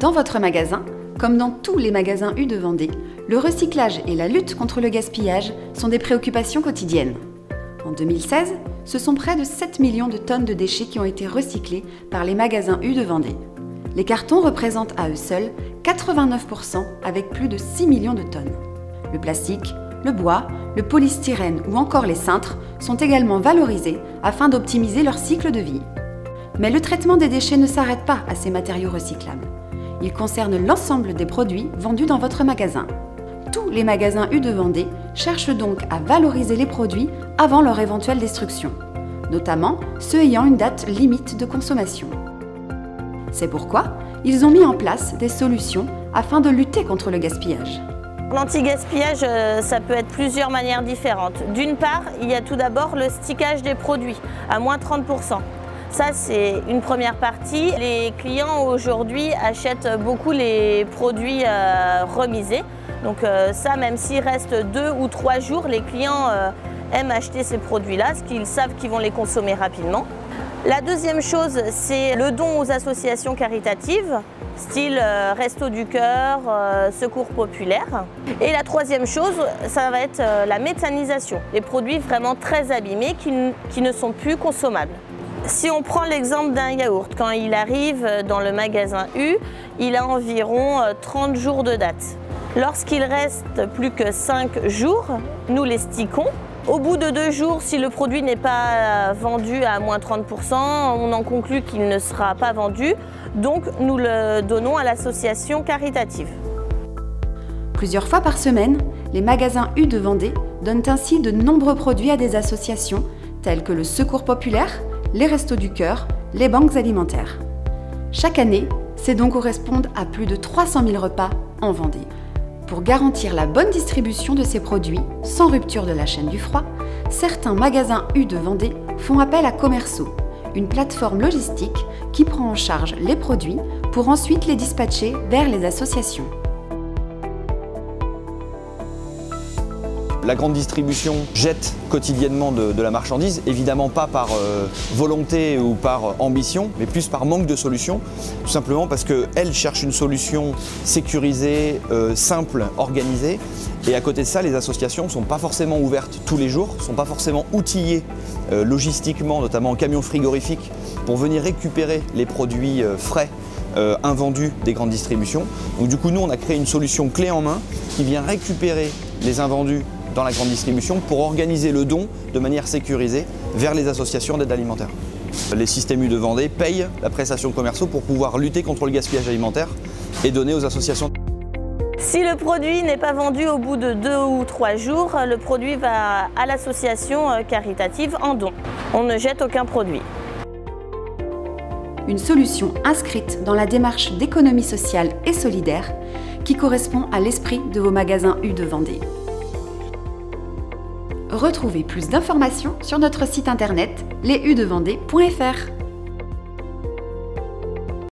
Dans votre magasin, comme dans tous les magasins U de Vendée, le recyclage et la lutte contre le gaspillage sont des préoccupations quotidiennes. En 2016, ce sont près de 7 millions de tonnes de déchets qui ont été recyclés par les magasins U de Vendée. Les cartons représentent à eux seuls 89% avec plus de 6 millions de tonnes. Le plastique, le bois, le polystyrène ou encore les cintres sont également valorisés afin d'optimiser leur cycle de vie. Mais le traitement des déchets ne s'arrête pas à ces matériaux recyclables. Il concerne l'ensemble des produits vendus dans votre magasin. Tous les magasins U de Vendée cherchent donc à valoriser les produits avant leur éventuelle destruction, notamment ceux ayant une date limite de consommation. C'est pourquoi ils ont mis en place des solutions afin de lutter contre le gaspillage. L'anti-gaspillage, ça peut être plusieurs manières différentes. D'une part, il y a tout d'abord le stickage des produits à moins 30%. Ça, c'est une première partie. Les clients aujourd'hui achètent beaucoup les produits remisés. Donc ça, même s'il reste 2 ou 3 jours, les clients aiment acheter ces produits-là, parce qu'ils savent qu'ils vont les consommer rapidement. La deuxième chose, c'est le don aux associations caritatives, style Restos du Cœur, Secours Populaire. Et la troisième chose, ça va être la méthanisation, les produits vraiment très abîmés qui ne sont plus consommables. Si on prend l'exemple d'un yaourt, quand il arrive dans le magasin U, il a environ 30 jours de date. Lorsqu'il reste plus que 5 jours, nous les stickons. Au bout de 2 jours, si le produit n'est pas vendu à moins 30%, on en conclut qu'il ne sera pas vendu, donc nous le donnons à l'association caritative. Plusieurs fois par semaine, les magasins U de Vendée donnent ainsi de nombreux produits à des associations telles que le Secours Populaire, les Restos du Cœur, les banques alimentaires. Chaque année, ces dons correspondent à plus de 300 000 repas en Vendée. Pour garantir la bonne distribution de ces produits, sans rupture de la chaîne du froid, certains magasins U de Vendée font appel à Commerceau, une plateforme logistique qui prend en charge les produits pour ensuite les dispatcher vers les associations. La grande distribution jette quotidiennement de la marchandise, évidemment pas par volonté ou par ambition, mais plus par manque de solution, tout simplement parce qu'elle cherche une solution sécurisée, simple, organisée. Et à côté de ça, les associations ne sont pas forcément ouvertes tous les jours, ne sont pas forcément outillées logistiquement, notamment en camion frigorifique, pour venir récupérer les produits frais invendus des grandes distributions. Donc du coup, nous, on a créé une solution clé en main qui vient récupérer les invendus dans la grande distribution pour organiser le don de manière sécurisée vers les associations d'aide alimentaire. Les systèmes U de Vendée payent la prestation Commerceau pour pouvoir lutter contre le gaspillage alimentaire et donner aux associations. Si le produit n'est pas vendu au bout de 2 ou 3 jours, le produit va à l'association caritative en don. On ne jette aucun produit. Une solution inscrite dans la démarche d'économie sociale et solidaire qui correspond à l'esprit de vos magasins U de Vendée. Retrouvez plus d'informations sur notre site internet lesudevendée.fr.